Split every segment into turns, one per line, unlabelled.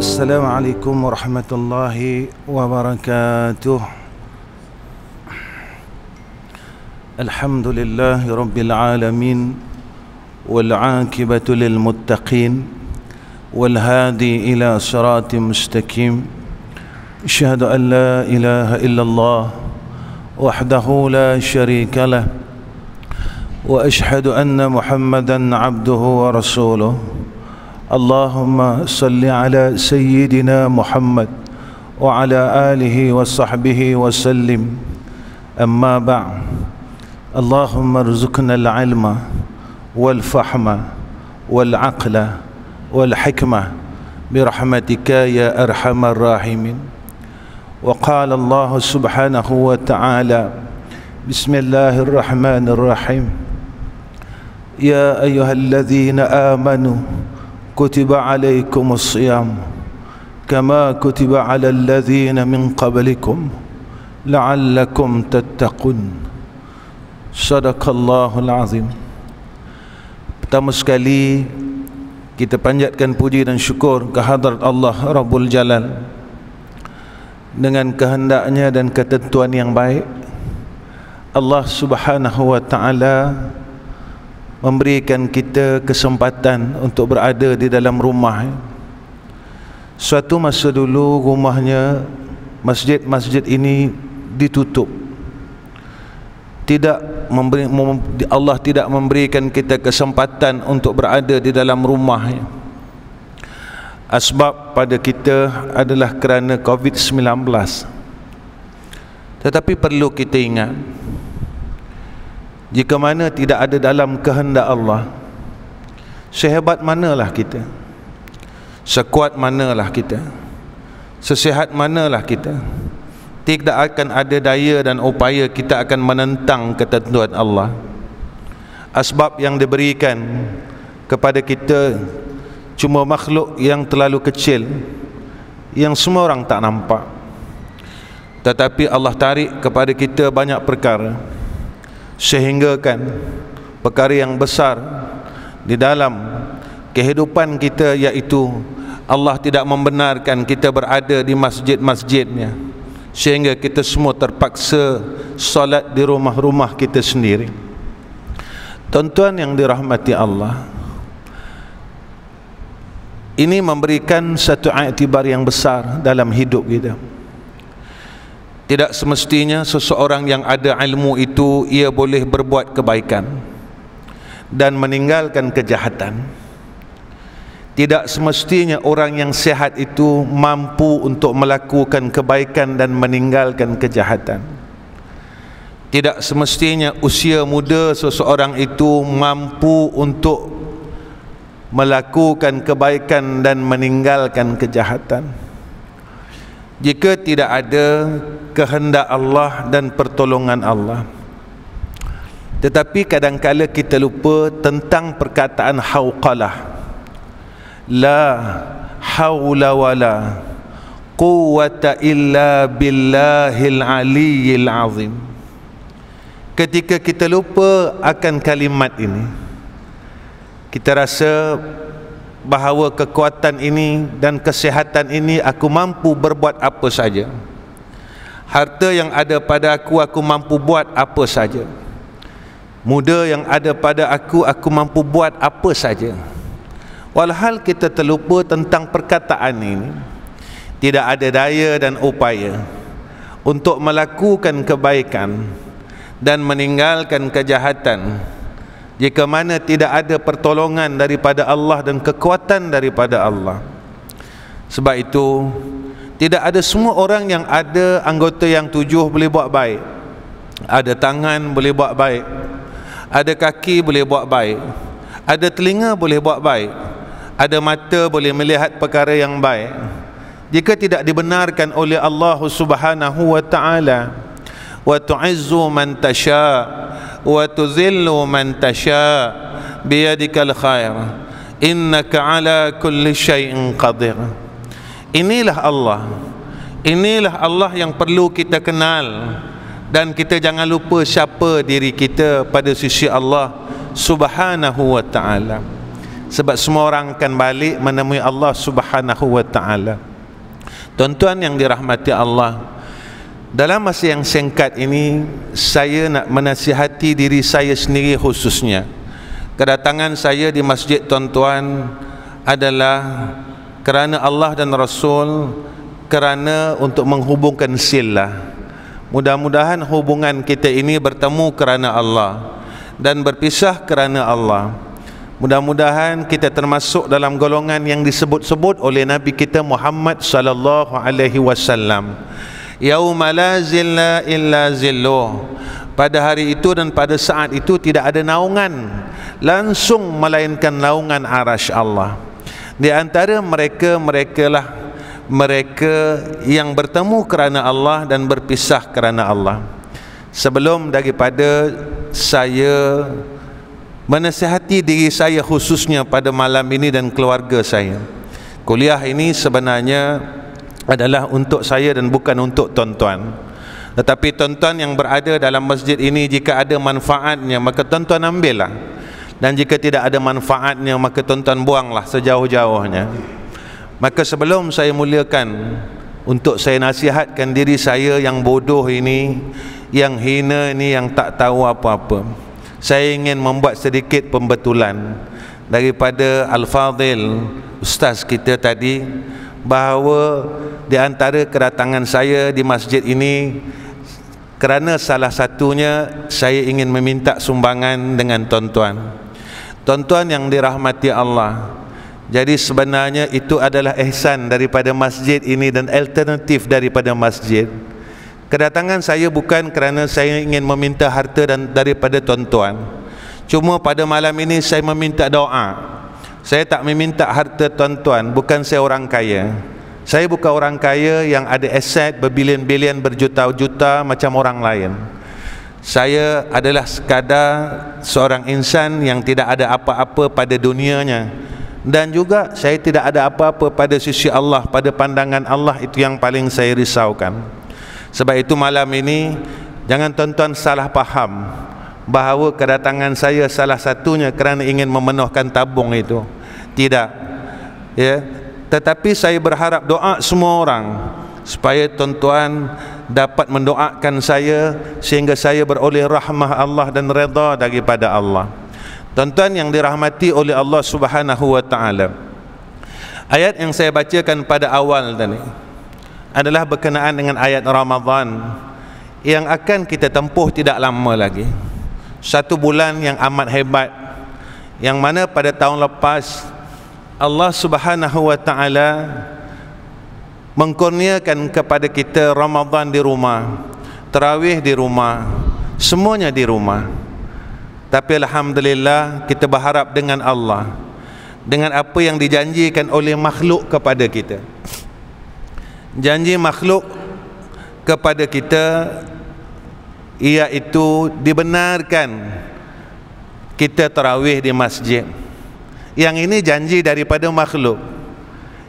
Assalamualaikum warahmatullahi wabarakatuh. Alhamdulillahi rabbil alamin, wal aqibatu lil muttaqin, wal hadi ila siratim mustaqim. Asyhadu an la ilaha illallah wahdahu la syarika lah, wa asyhadu anna Muhammadan abduhu wa rasuluh. Allahumma salli ala sayyidina Muhammad wa ala alihi wa sahbihi wa sallim. Amma ba'd. Allahumma rzuqna al-ilma wal fahma wal aqla wal hikmah birahmatika ya arhamar rahimin. Wa qala Allah subhanahu wa ta'ala, Bismillahirrahmanirrahim. Ya ayyuhalladzina amanu kutiba alaikumus siyam kama kutiba alal ladzina min qablikum la'allakum tattaqun. Sadaqallahul azim. Pertama sekali kita panjatkan puji dan syukur kehadrat Allah Rabbul Jalal. Dengan kehendaknya dan ketentuan yang baik, Allah subhanahu wa ta'ala memberikan kita kesempatan untuk berada di dalam rumah. Suatu masa dulu rumahnya, masjid-masjid ini ditutup. Allah tidak memberikan kita kesempatan untuk berada di dalam rumah. Asbab pada kita adalah kerana COVID-19. Tetapi perlu kita ingat, jika mana tidak ada dalam kehendak Allah, sehebat manalah kita, sekuat manalah kita, sesihat manalah kita, tidak akan ada daya dan upaya kita akan menentang ketentuan Allah. Asbab yang diberikan kepada kita cuma makhluk yang terlalu kecil, yang semua orang tak nampak. Tetapi Allah tarik kepada kita banyak perkara, sehingga kan perkara yang besar di dalam kehidupan kita, iaitu Allah tidak membenarkan kita berada di masjid-masjidnya, sehingga kita semua terpaksa solat di rumah-rumah kita sendiri. Tuan-tuan yang dirahmati Allah, ini memberikan satu iktibar yang besar dalam hidup kita. Tidak semestinya seseorang yang ada ilmu itu ia boleh berbuat kebaikan dan meninggalkan kejahatan. Tidak semestinya orang yang sihat itu mampu untuk melakukan kebaikan dan meninggalkan kejahatan. Tidak semestinya usia muda seseorang itu mampu untuk melakukan kebaikan dan meninggalkan kejahatan. Jika tidak ada kehendak Allah dan pertolongan Allah. Tetapi kadang-kala kita lupa tentang perkataan hauqalah, la haula wala quwwata illa billahil aliyyil azim. Ketika kita lupa akan kalimat ini, kita rasa bahawa kekuatan ini dan kesihatan ini aku mampu berbuat apa saja. Harta yang ada pada aku mampu buat apa saja. Muda yang ada pada aku mampu buat apa saja. Walhal kita terlupa tentang perkataan ini. Tidak ada daya dan upaya untuk melakukan kebaikan dan meninggalkan kejahatan jika mana tidak ada pertolongan daripada Allah dan kekuatan daripada Allah. Sebab itu tidak ada semua orang yang ada anggota yang 7 boleh buat baik. Ada tangan boleh buat baik, ada kaki boleh buat baik, ada telinga boleh buat baik, ada mata boleh melihat perkara yang baik. Jika tidak dibenarkan oleh Allah subhanahu wa ta'ala, wa tu'izzu man tasha wa tuzillu man tasha biyadikal khair innaka ala kulli syai'in qadir. Inilah Allah yang perlu kita kenal, dan kita jangan lupa siapa diri kita pada sisi Allah subhanahu wa ta'ala. sebab semua orang akan balik menemui Allah Subhanahu wa ta'ala. Tuan-tuan yang dirahmati Allah, dalam masa yang singkat ini saya nak menasihati diri saya sendiri khususnya. Kedatangan saya di masjid tuan-tuan adalah kerana Allah dan Rasul, kerana untuk menghubungkan silah. Mudah-mudahan hubungan kita ini bertemu kerana Allah dan berpisah kerana Allah. Mudah-mudahan kita termasuk dalam golongan yang disebut-sebut oleh Nabi kita Muhammad sallallahu alaihi wasallam, yauma la zilla illa zilluh. Pada hari itu dan pada saat itu tidak ada naungan langsung melainkan naungan arasy Allah. Di antara mereka lah mereka yang bertemu kerana Allah dan berpisah kerana Allah. Sebelum daripada saya menasihati diri saya khususnya pada malam ini dan keluarga saya, kuliah ini sebenarnya adalah untuk saya dan bukan untuk tuan-tuan. Tetapi tuan-tuan yang berada dalam masjid ini, jika ada manfaatnya maka tuan-tuan ambillah, dan jika tidak ada manfaatnya maka tuan-tuan buanglah sejauh-jauhnya. Maka sebelum saya muliakan, untuk saya nasihatkan diri saya yang bodoh ini, yang hina ini, yang tak tahu apa-apa, saya ingin membuat sedikit pembetulan daripada Al-Fadhil Ustaz kita tadi, bahawa di antara kedatangan saya di masjid ini kerana salah satunya saya ingin meminta sumbangan dengan tuan-tuan. Tuan-tuan yang dirahmati Allah, jadi sebenarnya itu adalah ihsan daripada masjid ini dan alternatif daripada masjid. Kedatangan saya bukan kerana saya ingin meminta harta dan daripada tuan-tuan. Cuma pada malam ini saya meminta doa. Saya tak meminta harta tuan-tuan, bukan saya orang kaya. Saya bukan orang kaya yang ada aset berbilion-bilion, berjuta-juta macam orang lain. Saya adalah sekadar seorang insan yang tidak ada apa-apa pada dunianya, dan juga saya tidak ada apa-apa pada sisi Allah, pada pandangan Allah. Itu yang paling saya risaukan. Sebab itu malam ini jangan tuan-tuan salah faham bahawa kedatangan saya salah satunya kerana ingin memenuhkan tabung itu. Tidak, ya. Tetapi saya berharap doa semua orang supaya tuan-tuan dapat mendoakan saya sehingga saya beroleh rahmah Allah dan redha daripada Allah. Tuan-tuan yang dirahmati oleh Allah Subhanahu wa ta'ala, ayat yang saya bacakan pada awal tadi adalah berkenaan dengan ayat Ramadan yang akan kita tempuh tidak lama lagi. Satu bulan yang amat hebat, yang mana pada tahun lepas Allah Subhanahu wa ta'ala mengkurniakan kepada kita Ramadan di rumah, tarawih di rumah, semuanya di rumah. Tapi alhamdulillah kita berharap dengan Allah, dengan apa yang dijanjikan oleh makhluk kepada kita. Janji makhluk kepada kita iaitu dibenarkan kita tarawih di masjid. Yang ini janji daripada makhluk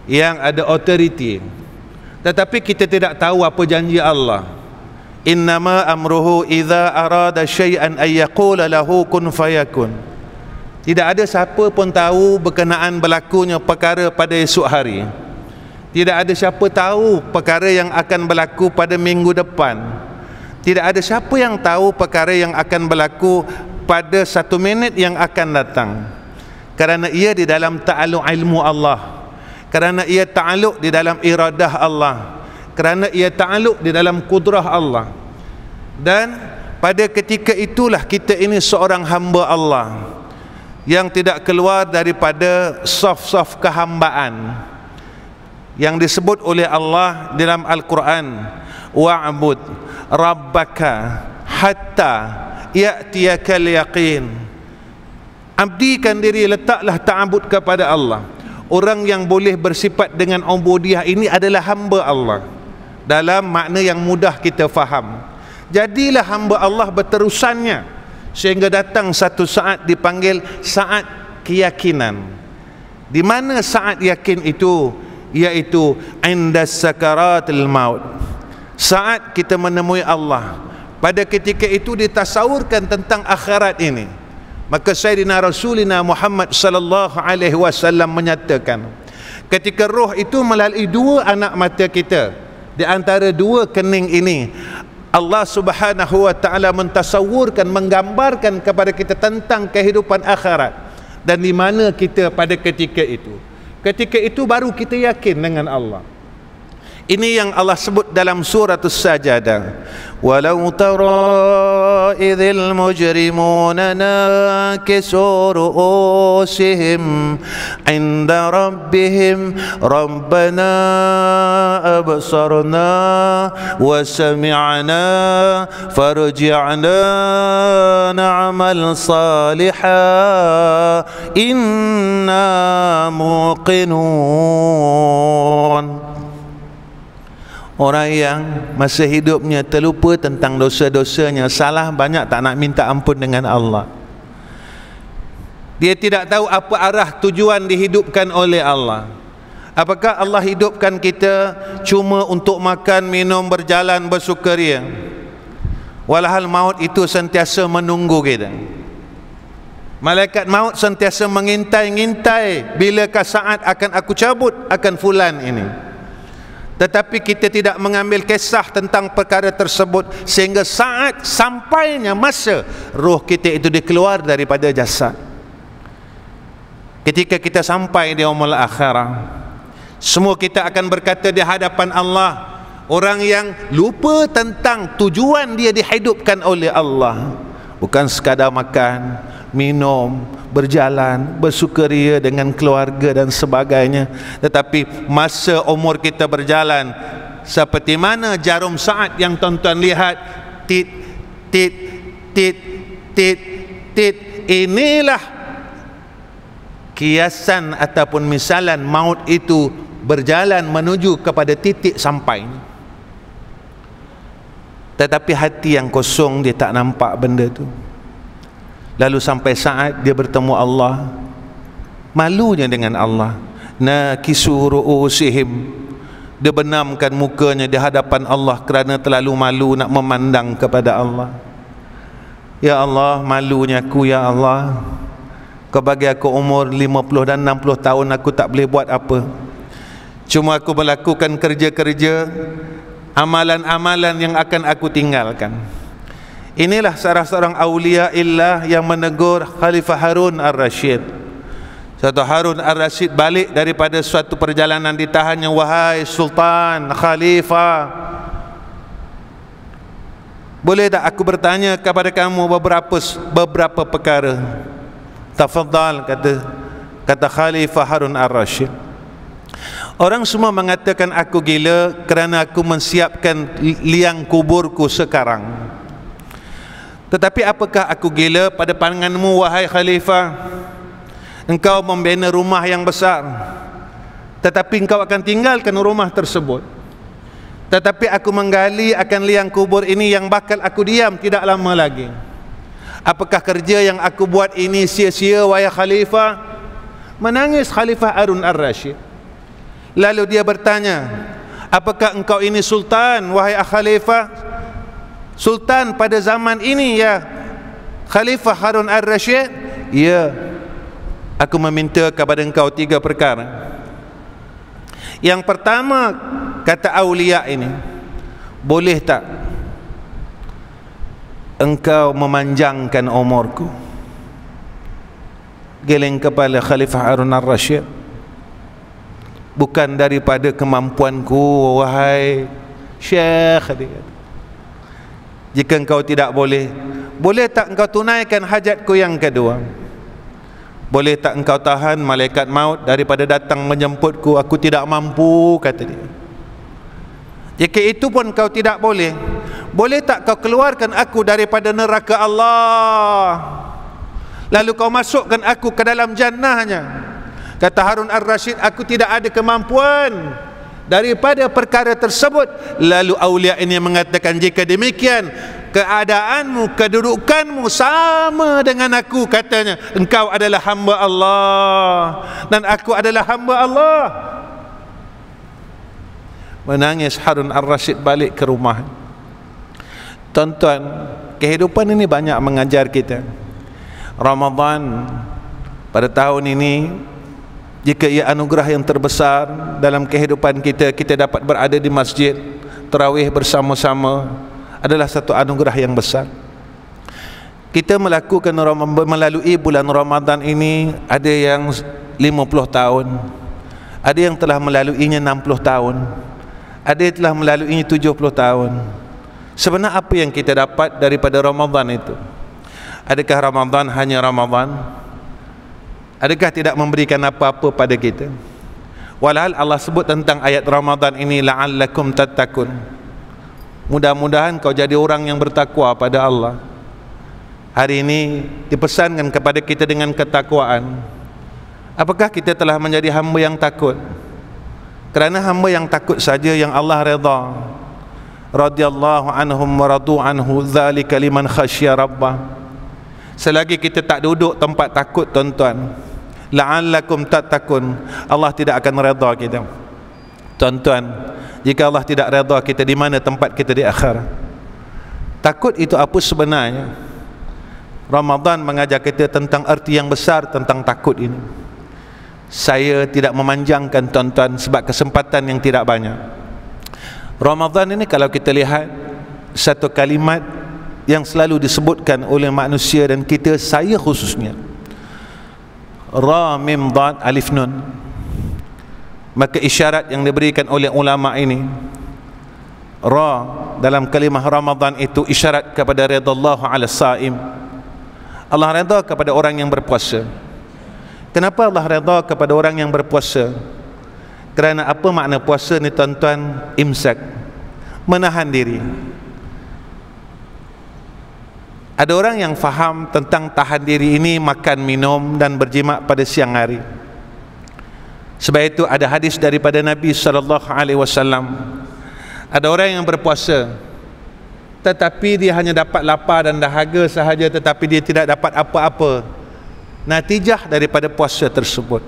yang ada authority. Tetapi kita tidak tahu apa janji Allah. Innama amruhu idza arada syai'an ay yaqula lahu kun fayakun. Tidak ada siapa pun tahu berkenaan berlakunya perkara pada esok hari. Tidak ada siapa tahu perkara yang akan berlaku pada minggu depan. Tidak ada siapa yang tahu perkara yang akan berlaku pada 1 minit yang akan datang. Kerana ia di dalam ta'alluq ilmu Allah, kerana ia ta'alluq di dalam iradah Allah, kerana ia ta'alluq di dalam kudrah Allah. Dan pada ketika itulah kita ini seorang hamba Allah yang tidak keluar daripada saf-saf kehambaan yang disebut oleh Allah dalam Al-Quran, wa'bud rabbaka hatta ya'tiyakal yaqin. Abdikan diri, letaklah ta'abud kepada Allah. Orang yang boleh bersifat dengan ubudiyah ini adalah hamba Allah, dalam makna yang mudah kita faham. Jadilah hamba Allah berterusannya sehingga datang satu saat dipanggil saat keyakinan. Di mana saat yakin itu? Iaitu indas sakaratul maut, saat kita menemui Allah. Pada ketika itu ditasawurkan tentang akhirat ini, Maka Sayyidina Rasulina Muhammad sallallahu alaihi wasallam menyatakan, ketika roh itu melalui dua anak mata kita, di antara dua kening ini, Allah Subhanahu wa taala mentasawurkan, menggambarkan kepada kita tentang kehidupan akhirat dan di mana kita pada ketika itu. Ketika itu baru kita yakin dengan Allah. Ini yang Allah sebut dalam surah As-Sajdah. Walau tara idzil mujrimuna nakisu ru'usihim 'inda rabbihim rabbana absarna wa sami'na farji'na na'mal salihan inna muqinun. Orang yang masa hidupnya terlupa tentang dosa-dosanya, salah banyak, tak nak minta ampun dengan Allah. Dia tidak tahu apa arah tujuan dihidupkan oleh Allah. Apakah Allah hidupkan kita cuma untuk makan, minum, berjalan, bersukaria, walhal maut itu sentiasa menunggu kita. Malaikat maut sentiasa mengintai-ngintai, bilakah saat akan aku cabut akan fulan ini. Tetapi kita tidak mengambil kisah tentang perkara tersebut, sehingga saat sampainya masa roh kita itu dikeluar daripada jasad. Ketika kita sampai di yaumul akhirah, semua kita akan berkata di hadapan Allah. Orang yang lupa tentang tujuan dia dihidupkan oleh Allah, bukan sekadar makan, minum, berjalan, bersukaria dengan keluarga dan sebagainya, tetapi masa umur kita berjalan seperti mana jarum saat yang tuan-tuan lihat, tit tit tit tit tit. Inilah kiasan ataupun misalan maut itu berjalan menuju kepada titik sampai. Tetapi hati yang kosong, dia tak nampak benda tu. Lalu sampai saat dia bertemu Allah, malunya dengan Allah. Nakisu ru'usihim, dia benamkan mukanya di hadapan Allah kerana terlalu malu nak memandang kepada Allah. Ya Allah, malunya aku ya Allah. Kau bagi aku umur 50 dan 60 tahun, aku tak boleh buat apa. Cuma aku melakukan kerja-kerja, amalan-amalan yang akan aku tinggalkan. Inilah salah seorang awliya illah yang menegur Khalifah Harun Ar-Rasyid. Suatu Harun Ar-Rasyid balik daripada suatu perjalanan, ditahannya, wahai Sultan, Khalifah, boleh tak aku bertanya kepada kamu beberapa perkara? Tafadhal, kata Khalifah Harun Ar-Rasyid. Orang semua mengatakan aku gila kerana aku mensiapkan liang kuburku sekarang. Tetapi apakah aku gila pada pandanganmu, wahai Khalifah? Engkau membina rumah yang besar, tetapi engkau akan tinggalkan rumah tersebut. Tetapi aku menggali akan liang kubur ini yang bakal aku diam tidak lama lagi. Apakah kerja yang aku buat ini sia-sia, wahai Khalifah? Menangis Khalifah Harun Ar-Rasyid. Lalu dia bertanya, apakah engkau ini sultan, wahai Khalifah? Sultan pada zaman ini ya Khalifah Harun Ar-Rasyid? Ya. Aku meminta kepada engkau 3 perkara. Yang pertama, kata awliya ini, boleh tak engkau memanjangkan umurku? Geleng kepala Khalifah Harun Ar-Rasyid. Bukan daripada kemampuanku, wahai Syekh. Jika engkau tidak boleh, boleh tak engkau tunaikan hajatku yang kedua? Boleh tak engkau tahan malaikat maut daripada datang menjemputku? Aku tidak mampu, kata dia. Jika itu pun kau tidak boleh, boleh tak kau keluarkan aku daripada neraka Allah, lalu kau masukkan aku ke dalam jannahnya? Kata Harun Ar-Rasyid, aku tidak ada kemampuan daripada perkara tersebut. Lalu awliya ini mengatakan, jika demikian keadaanmu, kedudukanmu sama dengan aku, katanya. Engkau adalah hamba Allah dan aku adalah hamba Allah. Menangis Harun Ar-Rasyid balik ke rumah. Tuan-tuan, kehidupan ini banyak mengajar kita. Ramadan pada tahun ini, jika ia anugerah yang terbesar dalam kehidupan kita, kita dapat berada di masjid tarawih bersama-sama, adalah satu anugerah yang besar. Kita melakukan melalui bulan Ramadan ini, ada yang 50 tahun, ada yang telah melaluinya 60 tahun, ada yang telah melaluinya 70 tahun. Sebenarnya apa yang kita dapat daripada Ramadan itu? Adakah Ramadan hanya Ramadan? Adakah tidak memberikan apa-apa pada kita? Walhal Allah sebut tentang ayat Ramadan ini, la'allakum tattaqun. Mudah-mudahan kau jadi orang yang bertakwa pada Allah. Hari ini dipesankan kepada kita dengan ketakwaan. Apakah kita telah menjadi hamba yang takut? Kerana hamba yang takut saja yang Allah redha. Radhiyallahu anhum wa radu anhu, dzalika liman khasyya rabbah. Selagi kita tak duduk tempat takut, tuan-tuan, la'allakum tattaqun, Allah tidak akan redha kita. Tuan-tuan, jika Allah tidak redha kita, di mana tempat kita di akhirat? Takut itu apa sebenarnya? Ramadan mengajak kita tentang arti yang besar tentang takut ini. Saya tidak memanjangkan, tuan-tuan, sebab kesempatan yang tidak banyak. Ramadan ini kalau kita lihat, satu kalimat yang selalu disebutkan oleh manusia dan kita, saya khususnya, Ra Mim Dad Alif Nun. Maka isyarat yang diberikan oleh ulama ini, Ra dalam kalimah Ramadan itu isyarat kepada ridallahu ala saim. Allah redha kepada orang yang berpuasa. Kenapa Allah redha kepada orang yang berpuasa? Kerana apa makna puasa ni, tuan-tuan? Imsak, menahan diri. Ada orang yang faham tentang tahan diri ini makan, minum dan berjimat pada siang hari. Sebab itu ada hadis daripada Nabi SAW. Ada orang yang berpuasa, tetapi dia hanya dapat lapar dan dahaga sahaja, tetapi dia tidak dapat apa-apa natijah daripada puasa tersebut.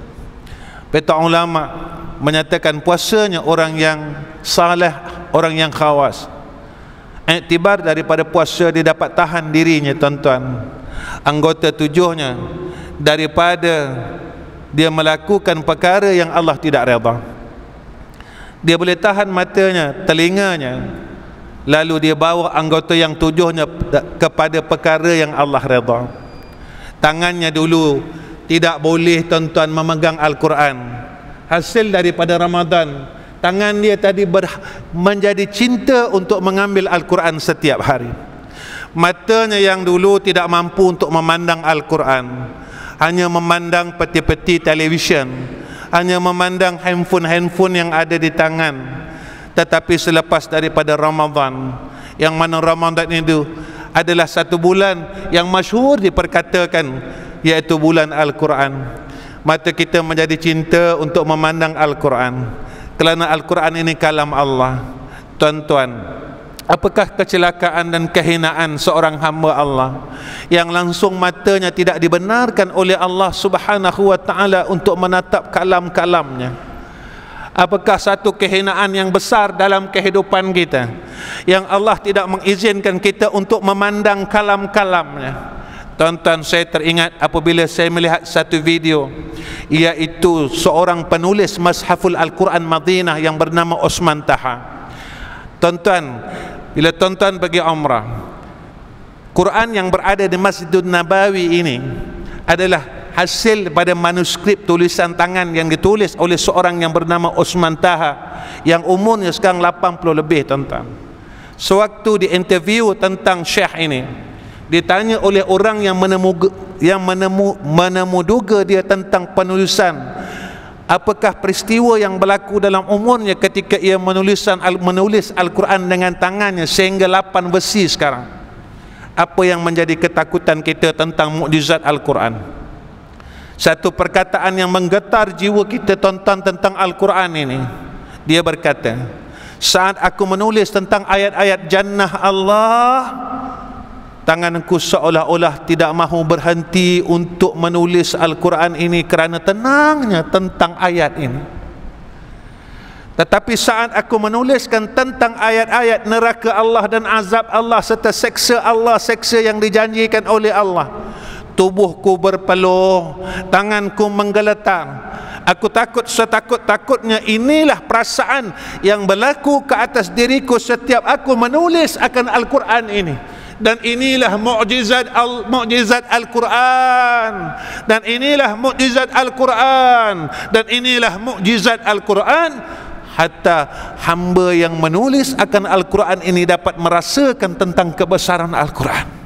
Peta ulama menyatakan puasanya orang yang saleh, orang yang khawas. Iktibar daripada puasa, dia dapat tahan dirinya, tuan-tuan, anggota tujuhnya, daripada dia melakukan perkara yang Allah tidak redha. Dia boleh tahan matanya, telinganya, lalu dia bawa anggota yang tujuhnya kepada perkara yang Allah redha. Tangannya dulu tidak boleh, tuan-tuan, memegang Al-Quran. Hasil daripada Ramadan, tangan dia tadi menjadi cinta untuk mengambil Al-Quran setiap hari. Matanya yang dulu tidak mampu untuk memandang Al-Quran, hanya memandang peti-peti televisyen, hanya memandang handphone yang ada di tangan. Tetapi selepas daripada Ramadan, yang mana Ramadan itu adalah satu bulan yang masyhur diperkatakan, iaitu bulan Al-Quran, mata kita menjadi cinta untuk memandang Al-Quran. Kerana Al-Quran ini kalam Allah. Tuan-tuan, apakah kecelakaan dan kehinaan seorang hamba Allah yang langsung matanya tidak dibenarkan oleh Allah Subhanahu wa ta'ala untuk menatap kalam-kalamnya? Apakah satu kehinaan yang besar dalam kehidupan kita yang Allah tidak mengizinkan kita untuk memandang kalam-kalamnya? Tuan-tuan, saya teringat apabila saya melihat satu video, iaitu seorang penulis Mashaful Al-Quran Madinah yang bernama Osman Taha. Tuan-tuan, bila tuan-tuan pergi umrah, Quran yang berada di Masjidun Nabawi ini adalah hasil pada manuskrip tulisan tangan yang ditulis oleh seorang yang bernama Osman Taha, yang umurnya sekarang 80 lebih, tuan-tuan. Sewaktu diinterview tentang Syekh ini, ditanya oleh orang yang menemuduga dia tentang penulisan, apakah peristiwa yang berlaku dalam umurnya ketika ia menulis Al-Quran dengan tangannya sehingga 8 versi sekarang. Apa yang menjadi ketakutan kita tentang mukjizat Al-Quran? Satu perkataan yang menggetar jiwa kita, tuan-tuan, tentang Al-Quran ini. Dia berkata, saat aku menulis tentang ayat-ayat jannah Allah, tanganku seolah-olah tidak mahu berhenti untuk menulis Al-Quran ini kerana tenangnya tentang ayat ini. Tetapi saat aku menuliskan tentang ayat-ayat neraka Allah dan azab Allah serta seksa Allah, seksa yang dijanjikan oleh Allah, tubuhku berpeluh, tanganku menggeletar. Aku takut setakut-takutnya. Inilah perasaan yang berlaku ke atas diriku setiap aku menulis akan Al-Quran ini. Dan inilah mukjizat Al-Quran. Dan inilah mukjizat Al-Quran. Dan inilah mukjizat Al-Quran. Hatta hamba yang menulis akan Al-Quran ini dapat merasakan tentang kebesaran Al-Quran.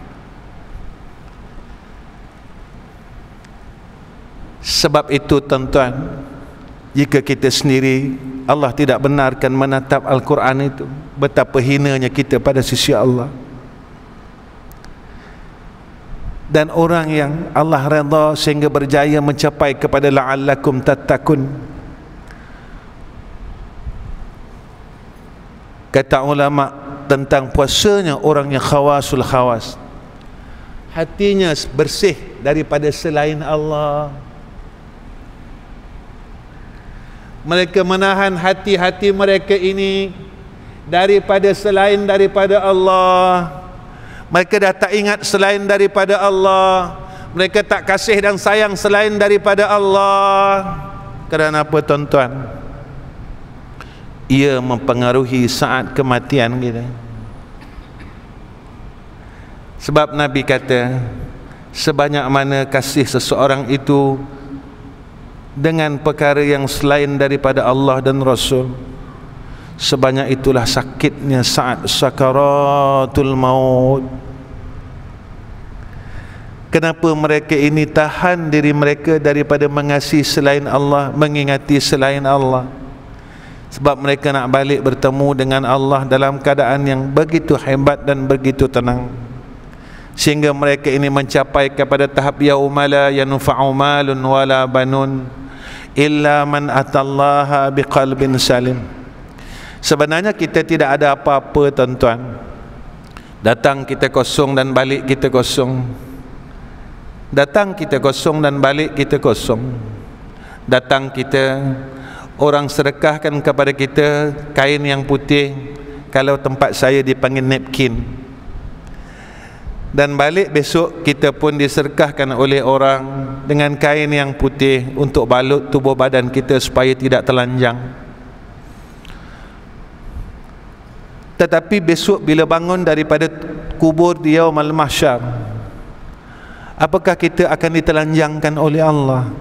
Sebab itu tuan-tuan, jika kita sendiri Allah tidak benarkan menatap Al-Quran itu, betapa hinanya kita pada sisi Allah. Dan orang yang Allah redha sehingga berjaya mencapai kepada la'allakum tattaqun, kata ulama tentang puasanya orang yang khawasul khawas, hatinya bersih daripada selain Allah. Mereka menahan hati-hati mereka ini daripada selain daripada Allah. Mereka dah tak ingat selain daripada Allah. Mereka tak kasih dan sayang selain daripada Allah. Kerana apa tuan-tuan? Ia mempengaruhi saat kematian kita. Sebab Nabi kata, sebanyak mana kasih seseorang itu dengan perkara yang selain daripada Allah dan Rasul, sebanyak itulah sakitnya saat sakaratul maut. Kenapa mereka ini tahan diri mereka daripada mengasihi selain Allah, mengingati selain Allah? Sebab mereka nak balik bertemu dengan Allah dalam keadaan yang begitu hebat dan begitu tenang, sehingga mereka ini mencapai kepada tahap yauma la yanfa'u malun wala banun illa man atallaha biqalbin salim. Sebenarnya kita tidak ada apa-apa tuan-tuan. Datang kita kosong dan balik kita kosong. Datang kita kosong dan balik kita kosong. Datang kita, orang sedekahkan kepada kita kain yang putih, kalau tempat saya dipanggil napkin. Dan balik besok kita pun disedekahkan oleh orang dengan kain yang putih untuk balut tubuh badan kita supaya tidak telanjang. Tetapi besok bila bangun daripada kubur di yaumul mahsyar, apakah kita akan ditelanjangkan oleh Allah?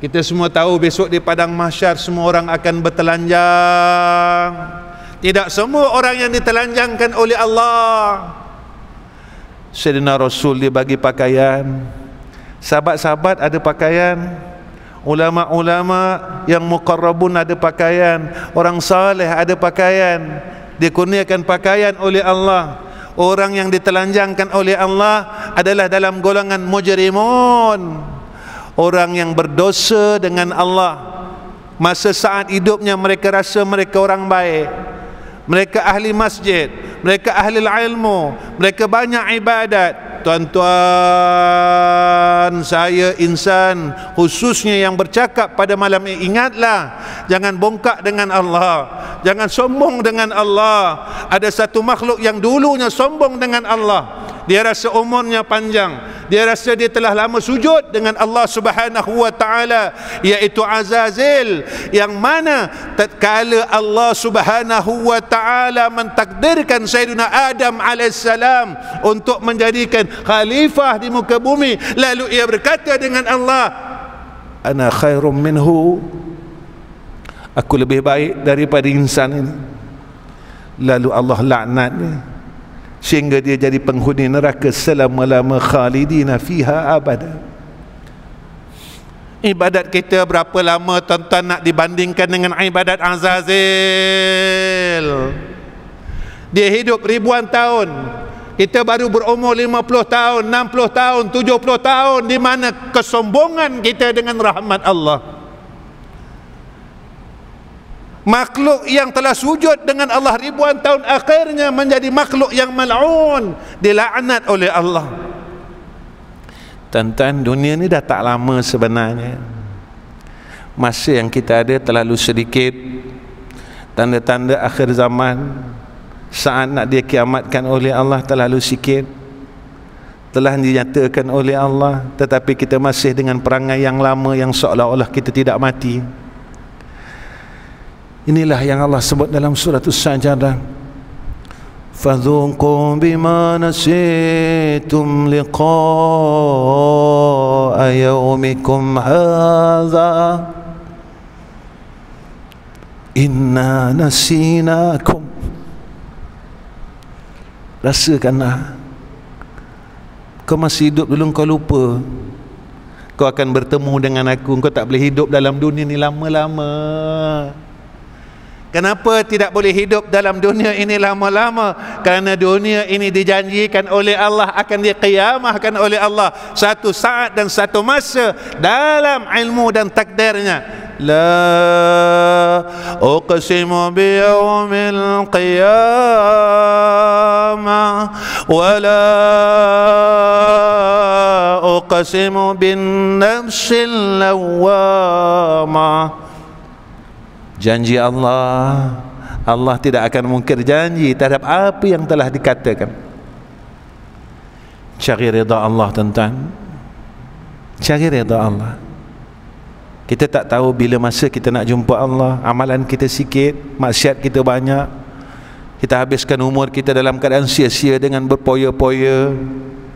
Kita semua tahu besok di padang mahsyar semua orang akan bertelanjang. Tidak semua orang yang ditelanjangkan oleh Allah. Sayyidina Rasul dibagi pakaian, sahabat-sahabat ada pakaian, ulama-ulama yang muqarrabun ada pakaian, orang saleh ada pakaian, dikurniakan pakaian oleh Allah. Orang yang ditelanjangkan oleh Allah adalah dalam golongan mujrimun, orang yang berdosa dengan Allah. Masa saat hidupnya mereka rasa mereka orang baik, mereka ahli masjid, mereka ahli ilmu, mereka banyak ibadat. Tuan-tuan, saya insan khususnya yang bercakap pada malam ini, ingatlah, jangan bongkak dengan Allah, jangan sombong dengan Allah. Ada satu makhluk yang dulunya sombong dengan Allah. Dia rasa umurnya panjang, dia rasa dia telah lama sujud dengan Allah Subhanahu wa taala, iaitu Azazil, yang mana tatkala Allah Subhanahu wa taala mentakdirkan Sayyidina Adam alaihissalam untuk menjadikan khalifah di muka bumi, lalu ia berkata dengan Allah, ana khairum minhu, aku lebih baik daripada insan ini. Lalu Allah laknatnya sehingga dia jadi penghuni neraka selama-lama, khalidina fiha abada. Ibadat kita berapa lama tuan-tuan nak dibandingkan dengan ibadat Azazil? Dia hidup ribuan tahun, kita baru berumur 50 tahun, 60 tahun, 70 tahun. Di mana kesombongan kita dengan rahmat Allah? Makhluk yang telah sujud dengan Allah ribuan tahun akhirnya menjadi makhluk yang mal'un, dilaknat oleh Allah. Tuan-tuan, dunia ni dah tak lama sebenarnya. Masa yang kita ada terlalu sedikit. Tanda-tanda akhir zaman saat nak dikiamatkan oleh Allah terlalu sikit, telah dinyatakan oleh Allah, tetapi kita masih dengan perangai yang lama yang seolah-olah kita tidak mati. Inilah yang Allah sebut dalam surah As-Sajdah, fadhuqu bima nasitum liqa'a yawmikum hadha inna nasinakum. Rasakanlah, kau masih hidup dulu kau lupa kau akan bertemu dengan aku. Kau tak boleh hidup dalam dunia ni lama-lama. Kenapa tidak boleh hidup dalam dunia ini lama-lama? Kerana dunia ini dijanjikan oleh Allah akan diqiyamahkan oleh Allah satu saat dan satu masa dalam ilmu dan takdirnya. La uqsimu biyawmil qiyamah wa la uqsimu bin nafsil lawwamah. Janji Allah, Allah tidak akan mungkir janji terhadap apa yang telah dikatakan. Cari redha Allah, tuan-tuan. Cari redha Allah. Kita tak tahu bila masa kita nak jumpa Allah. Amalan kita sikit, maksiat kita banyak. Kita habiskan umur kita dalam keadaan sia-sia dengan berpoya-poya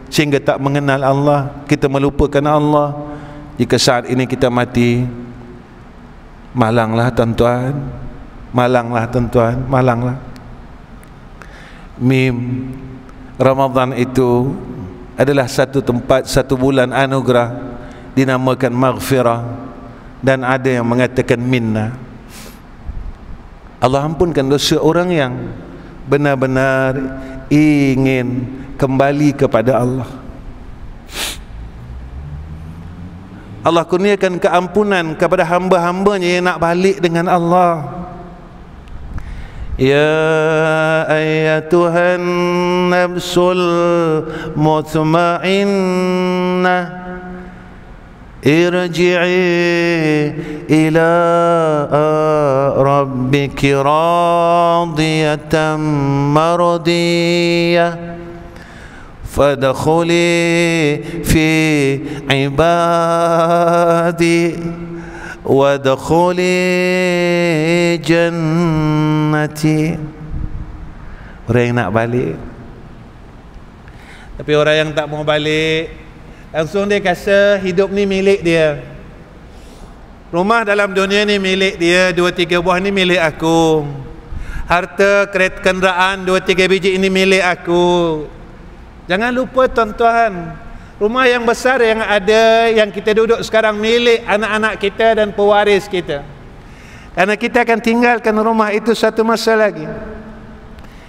sehingga tak mengenal Allah. Kita melupakan Allah. Jika saat ini kita mati, malanglah tuan-tuan, malanglah tuan-tuan, malanglah. Mim, Ramadan itu adalah satu tempat, satu bulan anugerah dinamakan maghfirah, dan ada yang mengatakan minna. Allah ampunkan dosa orang yang benar-benar ingin kembali kepada Allah. Allah kurniakan keampunan kepada hamba-hambanya yang nak balik dengan Allah. Ya ayyatuhan nafsul mutmainnah irji'i ila rabbiki radiyatan mardiyah fadkhuli fi ibadi wadkhuli jannati. Orang yang nak balik, tapi orang yang tak mau balik, langsung dia rasa hidup ni milik dia. Rumah dalam dunia ni milik dia, 2-3 buah ni milik aku. Harta, kereta, kenderaan 2-3 biji ini milik aku. Jangan lupa tuan-tuan, rumah yang besar yang ada, yang kita duduk sekarang, milik anak-anak kita dan pewaris kita. Karena kita akan tinggalkan rumah itu satu masa lagi.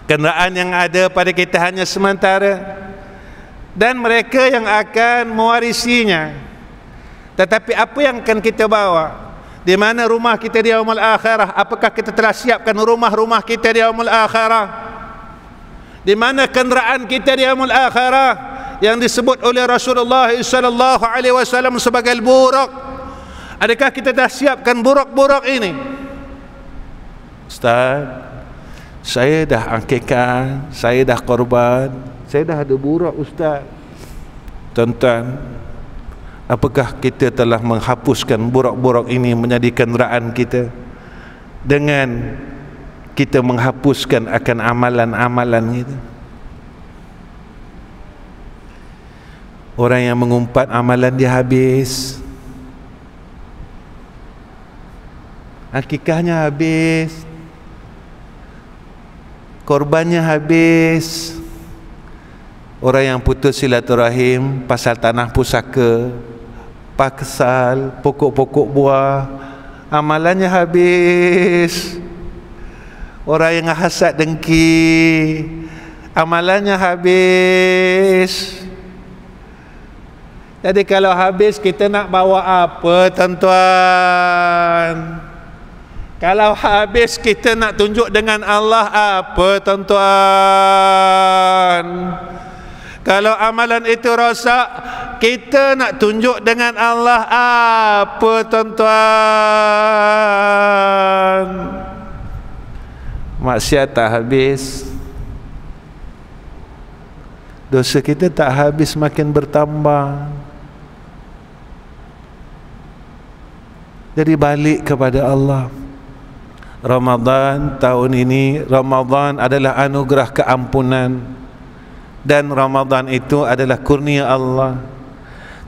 Kenderaan yang ada pada kita hanya sementara, dan mereka yang akan mewarisinya. Tetapi apa yang akan kita bawa? Di mana rumah kita di yaumul akhirah? Apakah kita telah siapkan rumah-rumah kita di yaumul akhirah? Di mana kenderaan kita di yaumul akhirah yang disebut oleh Rasulullah sallallahu alaihi wasallam sebagai buraq? Adakah kita dah siapkan buraq-buraq ini? Ustaz, saya dah akikah, saya dah korban, saya dah ada buraq Ustaz. Tuan-tuan, apakah kita telah menghapuskan buraq-buraq ini menjadi kenderaan kita dengan kita menghapuskan akan amalan-amalan kita? Orang yang mengumpat amalan dia habis, akikahnya habis, korbannya habis. Orang yang putus silaturahim pasal tanah pusaka, pasal pokok-pokok buah, amalannya habis. Orang yang hasad dengki, amalannya habis. Jadi kalau habis, kita nak bawa apa tuan-tuan? Kalau habis, kita nak tunjuk dengan Allah apa tuan-tuan? Kalau amalan itu rosak, kita nak tunjuk dengan Allah apa tuan-tuan? Maksiat tak habis, dosa kita tak habis, makin bertambah. Jadi balik kepada Allah. Ramadan tahun ini, Ramadan adalah anugerah keampunan, dan Ramadan itu adalah kurnia Allah.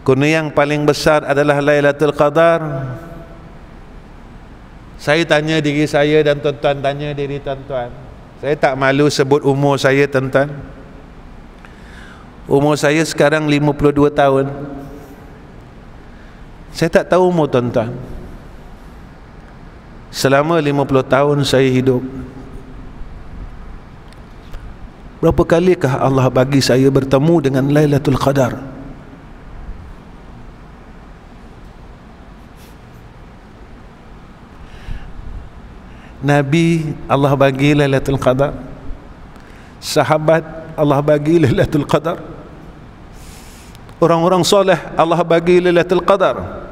Kurnia yang paling besar adalah Lailatul Qadar. Saya tanya diri saya, dan tuan-tuan tanya diri tuan-tuan. Saya tak malu sebut umur saya, tuan-tuan. Umur saya sekarang 52 tahun. Saya tak tahu umur tuan-tuan. Selama 50 tahun saya hidup, berapa kalikah Allah bagi saya bertemu dengan Lailatul Qadar? Nabi Allah bagi Lailatul Qadar, sahabat Allah bagi Lailatul Qadar, orang-orang soleh Allah bagi Lailatul Qadar.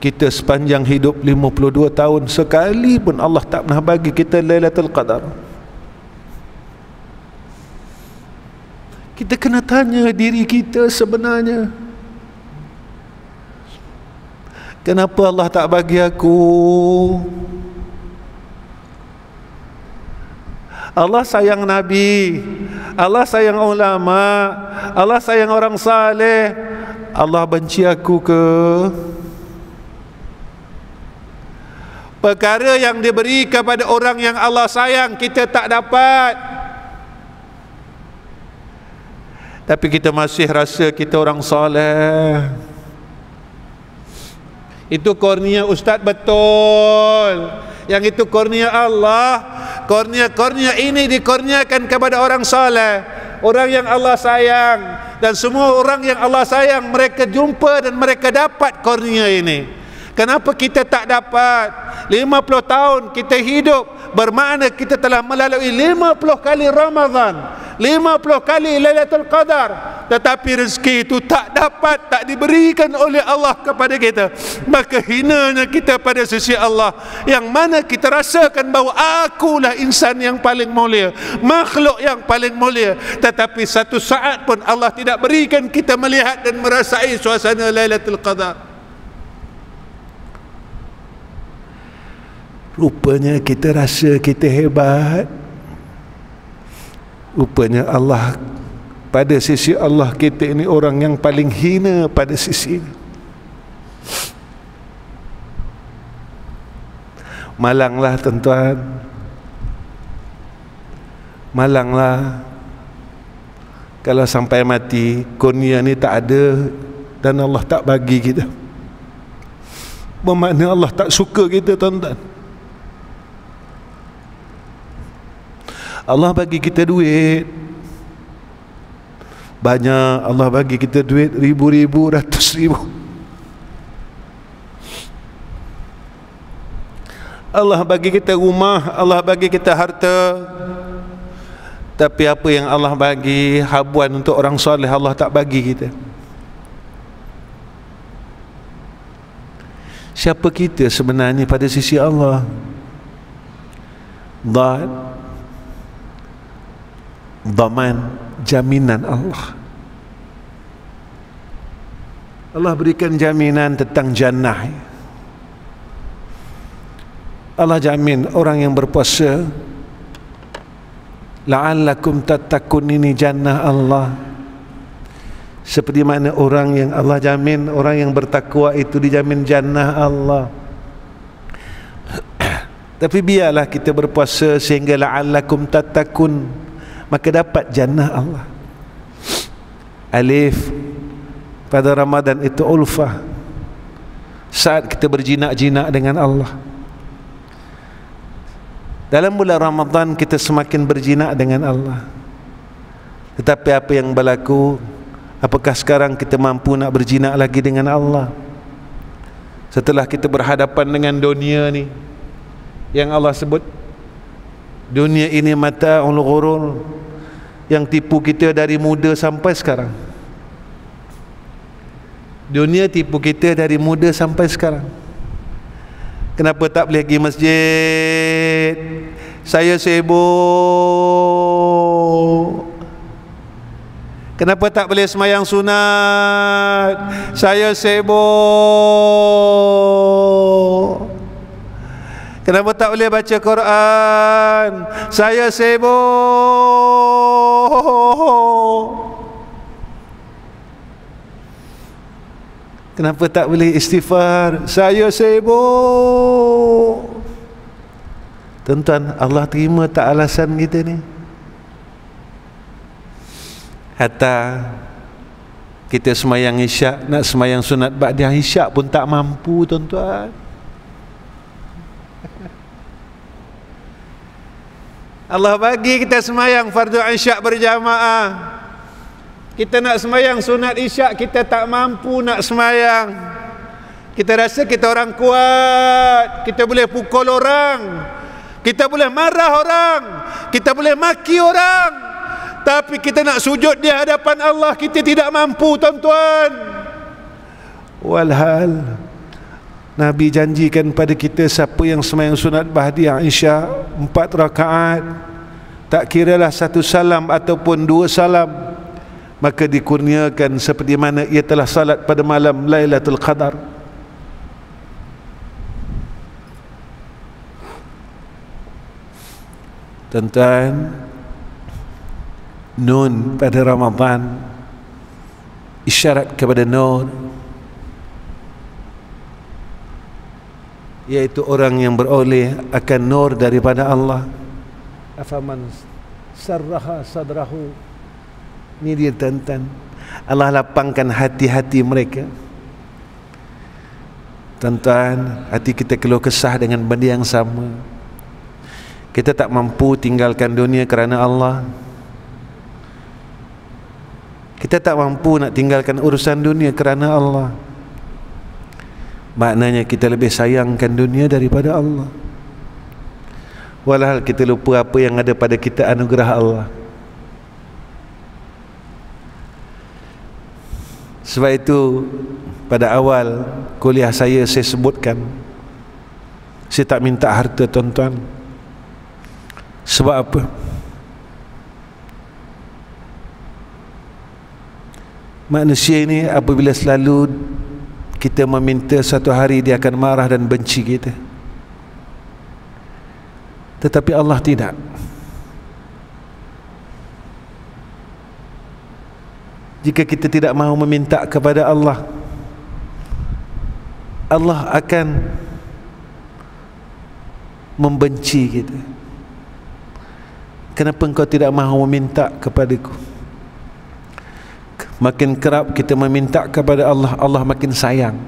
Kita sepanjang hidup 52 tahun, sekali pun Allah tak pernah bagi kita Lailatul Qadar. Kita kena tanya diri kita sebenarnya, kenapa Allah tak bagi aku? Allah sayang Nabi, Allah sayang ulama, Allah sayang orang saleh. Allah benci aku ke? Perkara yang diberi kepada orang yang Allah sayang, kita tak dapat. Tapi kita masih rasa kita orang soleh. Itu kurnia Ustaz, betul. Yang itu kurnia Allah. Kurnia ini dikurniakan kepada orang soleh, orang yang Allah sayang. Dan semua orang yang Allah sayang, mereka jumpa dan mereka dapat kurnia ini. Kenapa kita tak dapat? 50 tahun kita hidup, bermakna kita telah melalui 50 kali Ramadan, 50 kali Lailatul Qadar, tetapi rezeki itu tak dapat, tak diberikan oleh Allah kepada kita. Maka hinanya kita pada sisi Allah, yang mana kita rasakan bahawa akulah insan yang paling mulia, makhluk yang paling mulia, tetapi satu saat pun Allah tidak berikan kita melihat dan merasai suasana Lailatul Qadar. Rupanya kita rasa kita hebat. Rupanya Allah, pada sisi Allah kita ini orang yang paling hina pada sisi ini. Malanglah tuan-tuan, malanglah kalau sampai mati kurnia ni tak ada dan Allah tak bagi kita. Bermakna Allah tak suka kita, tuan-tuan. Allah bagi kita duit banyak, Allah bagi kita duit ribu-ribu, ratus ribu. Allah bagi kita rumah, Allah bagi kita harta. Tapi apa yang Allah bagi habuan untuk orang soleh, Allah tak bagi kita. Siapa kita sebenarnya pada sisi Allah? Dhaman, jaminan Allah. Allah berikan jaminan tentang jannah. Allah jamin orang yang berpuasa, la'allakum tattaqun, ini jannah Allah. Seperti mana orang yang Allah jamin, orang yang bertakwa itu dijamin jannah Allah. Tapi biarlah kita berpuasa sehingga la'allakum tattaqun, maka dapat jannah Allah. Alif pada Ramadan itu ulfah, saat kita berjinak-jinak dengan Allah. Dalam bulan Ramadan kita semakin berjinak dengan Allah. Tetapi apa yang berlaku? Apakah sekarang kita mampu nak berjinak lagi dengan Allah? Setelah kita berhadapan dengan dunia ni, yang Allah sebut dunia ini mata'ul ghurur, yang tipu kita dari muda sampai sekarang. Dunia tipu kita dari muda sampai sekarang. Kenapa tak boleh pergi masjid? Saya sibuk. Kenapa tak boleh semayang sunat? Saya sibuk. Kenapa tak boleh baca Quran? Saya sibuk. Kenapa tak boleh istighfar? Saya sibuk. Tuan-tuan, Allah terima tak alasan kita ni? Hatta kita semayang isyak, nak semayang sunat ba'diyah isyak pun tak mampu, tuan-tuan. Allah bagi kita semayang fardu isyak berjamaah. Kita nak semayang sunat isyak, kita tak mampu nak semayang. Kita rasa kita orang kuat, kita boleh pukul orang, kita boleh marah orang, kita boleh maki orang. Tapi kita nak sujud di hadapan Allah, kita tidak mampu, tuan-tuan. Walhal Nabi janjikan pada kita, siapa yang sembahyang sunat ba'diyah isyak 4 rakaat, tak kiralah 1 salam ataupun 2 salam, maka dikurniakan seperti mana ia telah salat pada malam Lailatul Qadar. Tuan-tuan, nun pada Ramadan isyarat kepada nur, iaitu orang yang beroleh akan nur daripada Allah. Afaman sarraha sadrahu, ini dia, tuan-tuan, Allah lapangkan hati-hati mereka. Tuan-tuan, hati kita keluh kesah dengan benda yang sama. Kita tak mampu tinggalkan dunia kerana Allah. Kita tak mampu nak tinggalkan urusan dunia kerana Allah. Maknanya kita lebih sayangkan dunia daripada Allah. Walhal kita lupa apa yang ada pada kita, anugerah Allah. Sebab itu pada awal kuliah saya sebutkan, saya tak minta harta, tuan-tuan. Sebab apa? Manusia ini apabila selalu kita meminta, satu hari dia akan marah dan benci kita. Tetapi Allah tidak. Jika kita tidak mahu meminta kepada Allah, Allah akan membenci kita. Kenapa engkau tidak mahu meminta kepadaku? Makin kerap kita meminta kepada Allah, Allah makin sayang.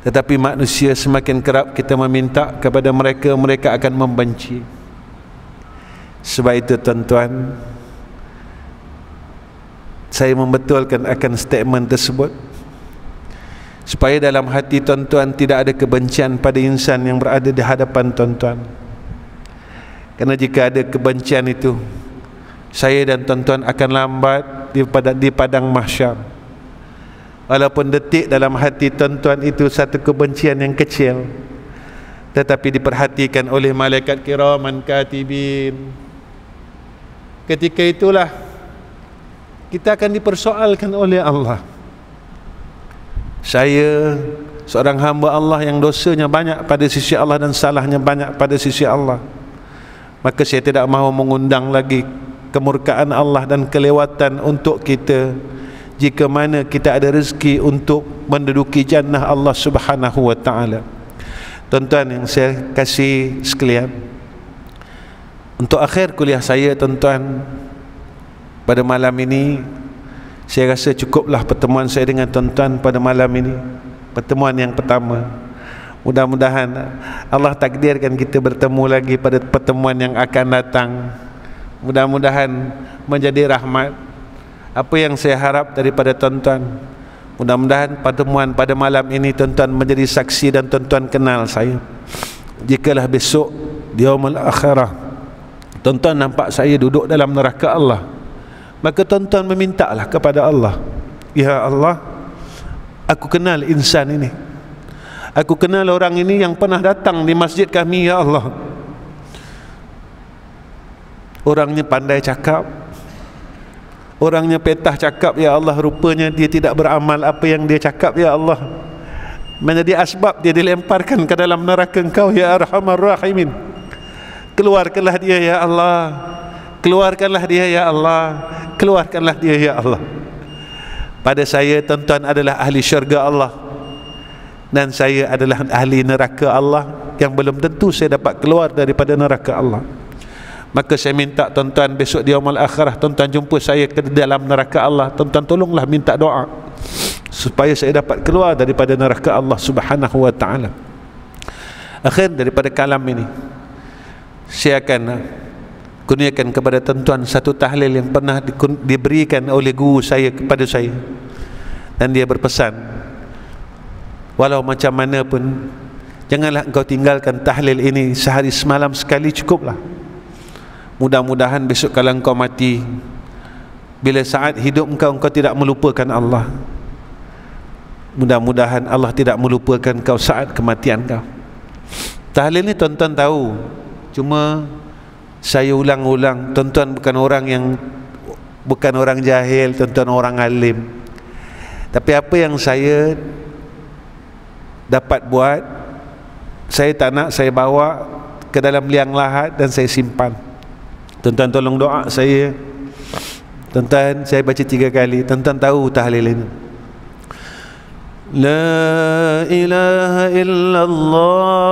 Tetapi manusia semakin kerap kita meminta kepada mereka, mereka akan membenci. Sebab itu, tuan-tuan, saya membetulkan akan statement tersebut, supaya dalam hati tuan-tuan tidak ada kebencian pada insan yang berada di hadapan tuan-tuan. Kerana jika ada kebencian itu, saya dan tuan-tuan akan lambat di padang mahsyar. Walaupun detik dalam hati tuan-tuan itu satu kebencian yang kecil, tetapi diperhatikan oleh malaikat kiraman katibin. Ketika itulah kita akan dipersoalkan oleh Allah. Saya seorang hamba Allah yang dosanya banyak pada sisi Allah dan salahnya banyak pada sisi Allah, maka saya tidak mahu mengundang lagi kemurkaan Allah dan kelewatan untuk kita, jika mana kita ada rezeki untuk menduduki jannah Allah Subhanahu wa ta'ala. Tuan-tuan yang saya kasih sekalian, untuk akhir kuliah saya, tuan-tuan, pada malam ini, saya rasa cukuplah pertemuan saya dengan tuan-tuan pada malam ini, pertemuan yang pertama. Mudah-mudahan Allah takdirkan kita bertemu lagi pada pertemuan yang akan datang. Mudah-mudahan menjadi rahmat. Apa yang saya harap daripada tuan-tuan, mudah-mudahan pertemuan pada malam ini tuan-tuan menjadi saksi dan tuan-tuan kenal saya. Jikalau besok di yaumul akhirah tuan-tuan nampak saya duduk dalam neraka Allah, maka tuan-tuan memintalah kepada Allah, ya Allah, aku kenal insan ini, aku kenal orang ini yang pernah datang di masjid kami, ya Allah. Orangnya pandai cakap, Orangnya petah cakap, ya Allah, rupanya dia tidak beramal apa yang dia cakap, ya Allah. Menjadi asbab dia dilemparkan ke dalam neraka Engkau, ya Arhamar Rahimin. Keluarkanlah dia, ya Allah. Keluarkanlah dia, ya Allah. Keluarkanlah dia, ya Allah. Pada saya, tuan-tuan adalah ahli syurga Allah, dan saya adalah ahli neraka Allah, yang belum tentu saya dapat keluar daripada neraka Allah. Maka saya minta tuan-tuan besok di yaumul akhirah, tuan-tuan jumpa saya ke dalam neraka Allah, tuan-tuan tolonglah minta doa supaya saya dapat keluar daripada neraka Allah Subhanahu wa ta'ala. Akhir daripada kalam ini, saya akan kurniakan kepada tuan-tuan satu tahlil yang pernah diberikan oleh guru saya kepada saya, dan dia berpesan, walau macam mana pun janganlah engkau tinggalkan tahlil ini sehari semalam sekali, cukuplah. Mudah-mudahan besok kalau engkau mati, bila saat hidup engkau tidak melupakan Allah. Mudah-mudahan Allah tidak melupakan kau saat kematian kau. Tahlil ni tuan-tuan tahu, cuma saya ulang-ulang. Tuan-tuan bukan orang jahil, tuan-tuan orang alim. Tapi apa yang saya dapat buat, saya tak nak saya bawa ke dalam liang lahat dan saya simpan. Tuan-tuan tolong doa saya. Tuan-tuan, saya baca 3 kali. Tuan-tuan tahu tahlil ini. La ilaha illallah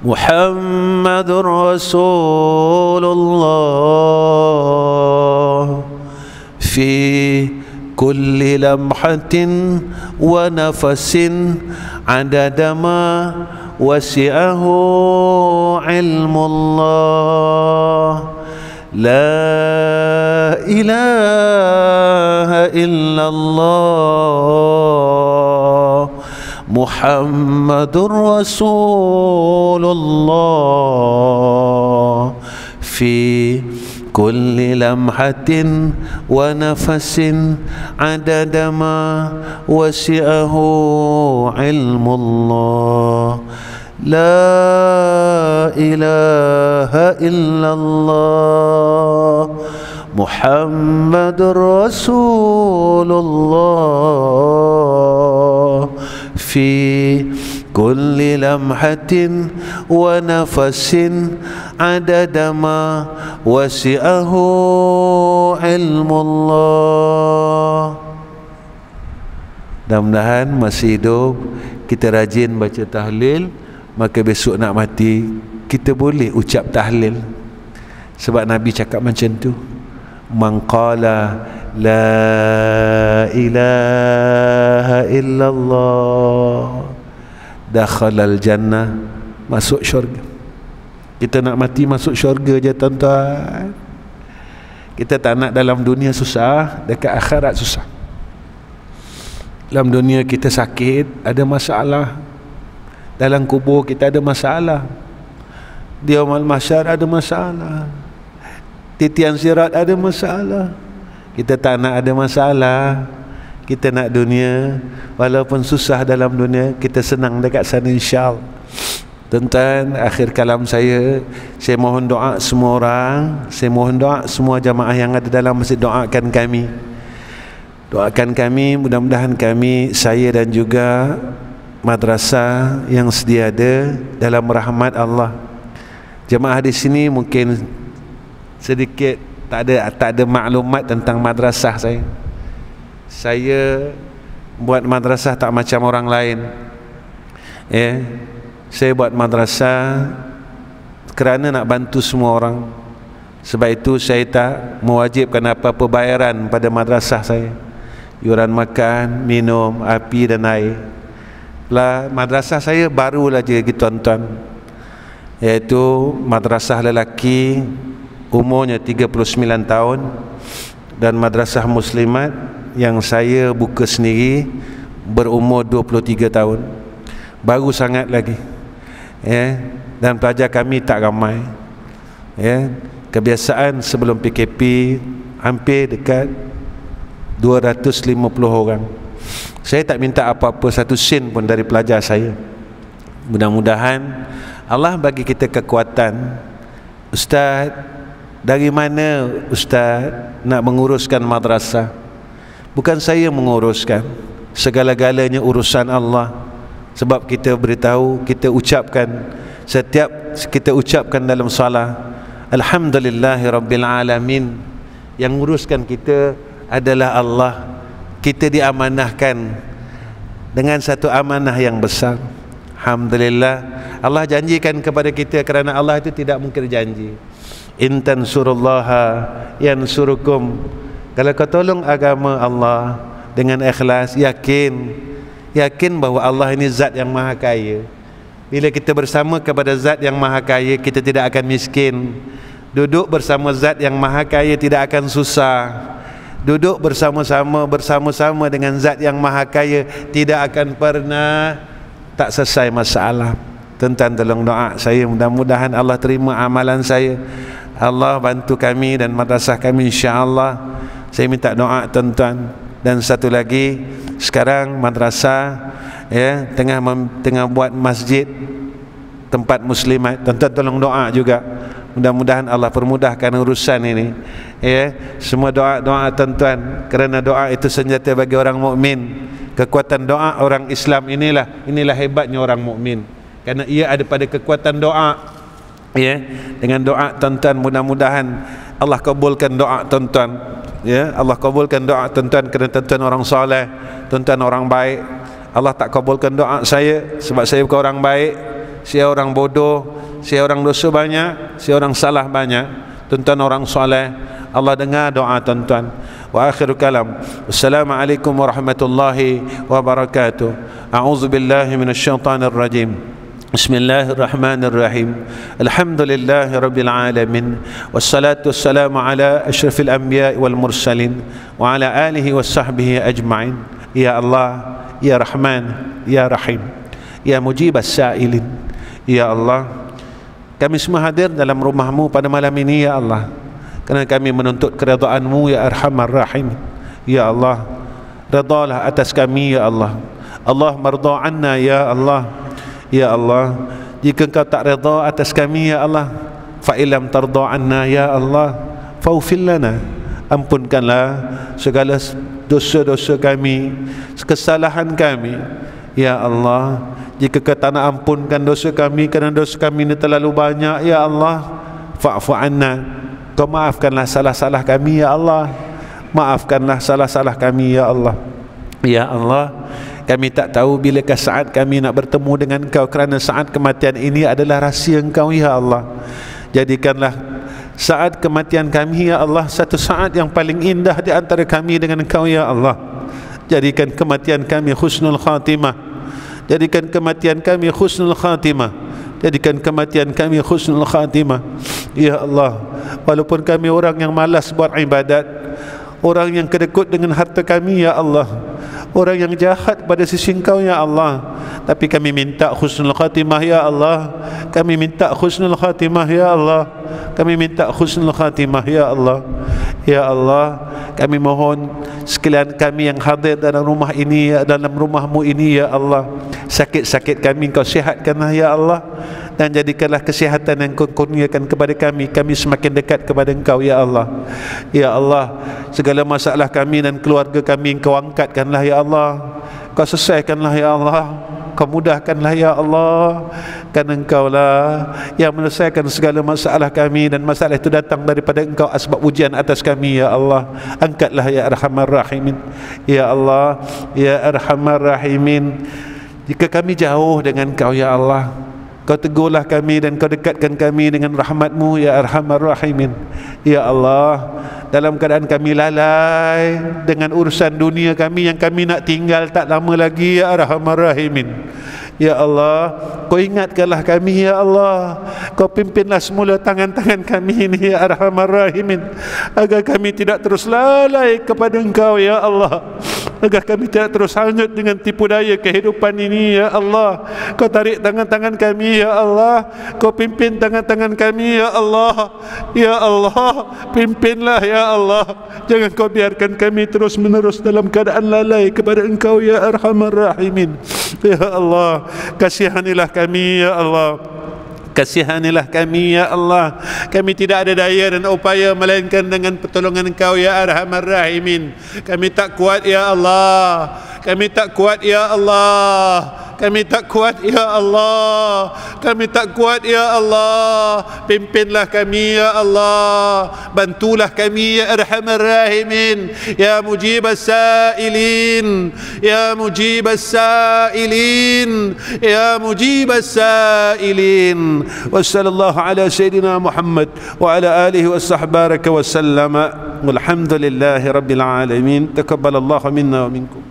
Muhammadur Rasulullah fi kulli lamhatin wa nafasin adada ma wasi'ahu ilmullah. La ilaha illallah Muhammadur Rasulullah fi kulli lamhatin wa nafasin adada ma wasi'ahu ilmullah. La ilaha illallah Muhammadur Rasulullah fi kulli lamhatin wa nafasin adada ma wasi'ahu ilmullah. Mudah-mudahan masih hidup kita rajin baca tahlil, maka besok nak mati kita boleh ucap tahlil. Sebab Nabi cakap macam tu, man qala la ilaha illallah dakhalal jannah, masuk syurga. Kita nak mati masuk syurga je tuan-tuan. Kita tak nak dalam dunia susah, dekat akhirat susah. Dalam dunia kita sakit, ada masalah. Dalam kubur kita ada masalah. Di yaumul mahsyar ada masalah. Titian sirat ada masalah. Kita tak nak ada masalah. Kita nak dunia, walaupun susah dalam dunia, kita senang dekat sana insya-Allah. Tuan-tuan, akhir kalam saya mohon doa semua orang, saya mohon doa semua jamaah yang ada dalam masjid, doakan kami. Doakan kami, mudah-mudahan kami, saya dan juga madrasah yang sedia ada dalam rahmat Allah. Jemaah di sini mungkin sedikit tak ada maklumat tentang madrasah saya. Saya buat madrasah tak macam orang lain. Saya buat madrasah kerana nak bantu semua orang. Sebab itu saya tak mewajibkan apa-apa bayaran pada madrasah saya. Yuran makan, minum, api dan air. Madrasah saya barulah je gitu tuan-tuan, iaitu madrasah lelaki umurnya 39 tahun dan madrasah muslimat yang saya buka sendiri berumur 23 tahun. Baru sangat lagi. Dan pelajar kami tak ramai. Kebiasaan sebelum PKP hampir dekat 250 orang. Saya tak minta apa-apa satu sen pun dari pelajar saya. Mudah-mudahan Allah bagi kita kekuatan. Ustaz, Dari mana Ustaz nak menguruskan madrasah? Bukan saya menguruskan, segala-galanya urusan Allah. Sebab kita beritahu, kita ucapkan, setiap kita ucapkan dalam salat, Alhamdulillahi Rabbil Alamin. Yang uruskan kita adalah Allah. Kita diamanahkan dengan satu amanah yang besar. Alhamdulillah, Allah janjikan kepada kita, kerana Allah itu tidak mungkir janji. In tansurullaha yansurukum. Kalau kau tolong agama Allah dengan ikhlas, yakin bahawa Allah ini zat yang maha kaya. Bila kita bersama kepada zat yang maha kaya, kita tidak akan miskin. Duduk bersama zat yang maha kaya tidak akan susah. Duduk bersama-sama dengan zat yang maha kaya tidak akan pernah tak selesai masalah. Tuan-tuan tolong doa saya, mudah-mudahan Allah terima amalan saya. Allah bantu kami dan madrasah kami, insya-Allah. Saya minta doa tuan-tuan. Dan satu lagi, sekarang madrasah ya tengah buat masjid tempat muslimat. Tuan-tuan tolong doa juga. Mudah-mudahan Allah permudahkan urusan ini. Ya, semua doa tuan-tuan, kerana doa itu senjata bagi orang mukmin. Kekuatan doa orang Islam inilah hebatnya orang mukmin. Kerana ia ada pada kekuatan doa. Ya, dengan doa tuan-tuan, mudah-mudahan Allah kabulkan doa tuan-tuan. Ya, Allah kabulkan doa tuan-tuan, kerana tuan-tuan orang soleh, tuan-tuan orang baik. Allah tak kabulkan doa saya sebab saya bukan orang baik. Saya orang bodoh, saya orang dosa banyak, saya orang salah banyak. Tuan-tuan orang soleh, Allah dengar doa tuan-tuan. Wa akhiru kalam, wassalamualaikum warahmatullahi wabarakatuh. A'udzubillahi minasyaitanir rajim. Bismillahirrahmanirrahim. Alhamdulillahi Rabbil Alamin. Wassalatu wassalamu ala ashrafil anbiya wal mursalin wa ala alihi wa sahbihi ajma'in. Ya Allah, Ya Rahman, Ya Rahim, Ya Mujibas Sa'ilin. Ya Allah, kami semua hadir dalam rumahmu pada malam ini, Ya Allah, kerana kami menuntut keridhaan-Mu, Ya Arhamar Rahim. Ya Allah, redalah atas kami, Ya Allah. Allah marda anna, Ya Allah. Ya Allah, jika Engkau tak redha atas kami, Ya Allah, fa illam tarda anna, Ya Allah, faufil lana. Ampunkanlah segala dosa-dosa kami, kesalahan kami, Ya Allah. Jika Kau tak nak ampunkan dosa kami, kerana dosa kami ini terlalu banyak, Ya Allah, fa'fu anna. Kau maafkanlah salah-salah kami, Ya Allah. Maafkanlah salah-salah kami, Ya Allah. Ya Allah, kami tak tahu bilakah saat kami nak bertemu dengan Engkau, kerana saat kematian ini adalah rahsia Engkau, Ya Allah. Jadikanlah saat kematian kami, Ya Allah, satu saat yang paling indah di antara kami dengan Engkau, Ya Allah. Jadikan kematian kami husnul khatimah. Jadikan kematian kami husnul khatimah. Jadikan kematian kami husnul khatimah, Ya Allah. Walaupun kami orang yang malas buat ibadat, orang yang kedekut dengan harta kami, Ya Allah, orang yang jahat pada sisi Engkau, Ya Allah, tapi kami minta husnul khatimah, Ya Allah. Kami minta husnul khatimah, Ya Allah. Kami minta husnul khatimah, Ya Allah. Ya Allah, kami mohon sekalian kami yang hadir dalam rumah ini, dalam rumah-Mu ini, Ya Allah, sakit-sakit kami Engkau sihatkanlah, Ya Allah. Dan jadikanlah kesihatan yang Kau kurniakan kepada kami, kami semakin dekat kepada Engkau, Ya Allah. Ya Allah, segala masalah kami dan keluarga kami Engkau angkatkanlah, Ya Allah. Kau selesaikanlah, Ya Allah. Kau mudahkanlah, Ya Allah. Kerana Engkau-lah yang menyelesaikan segala masalah kami, dan masalah itu datang daripada Engkau, asbab ujian atas kami, Ya Allah. Angkatlah, Ya Arhamar Rahimin. Ya Allah, Ya Arhamar Rahimin. Jika kami jauh dengan Engkau, Ya Allah, Kau tegurlah kami dan Kau dekatkan kami dengan rahmat-Mu, Ya Arhamar Rahimin. Ya Allah, dalam keadaan kami lalai dengan urusan dunia kami yang kami nak tinggal tak lama lagi, Ya Arhamar Rahimin. Ya Allah, Kau ingatkanlah kami, Ya Allah. Kau pimpinlah semula tangan-tangan kami ini, Ya Arhamar Rahimin, agar kami tidak terus lalai kepada Engkau, Ya Allah. Agar kami tidak terus hanyut dengan tipu daya kehidupan ini, Ya Allah. Kau tarik tangan-tangan kami, Ya Allah. Kau pimpin tangan-tangan kami, Ya Allah. Ya Allah, pimpinlah, Ya Allah. Jangan Kau biarkan kami terus menerus dalam keadaan lalai kepada Engkau, Ya Arhamar Rahimin. Ya Allah, kasihanilah kami, Ya Allah.
Kasihanilah kami ya Allah. Kami tidak ada daya dan upaya melainkan dengan pertolongan Engkau ya Arhamar Rahimin. Kami tak kuat ya Allah. Kami tak kuat ya Allah. Kami tak kuat ya Allah. Kami tak kuat ya Allah. Pimpinlah kami ya Allah. Bantulah kami ya Arhamar Rahimin. Ya Mujibas Sailin. Ya Mujibas Sailin. Ya Mujibas Sailin. Wa sallallahu ala sayyidina Muhammad wa ala alihi wa sahbaraka wa sallama. Walhamdulillahi rabbil alamin. Taqabbalallahu minna wa minkum.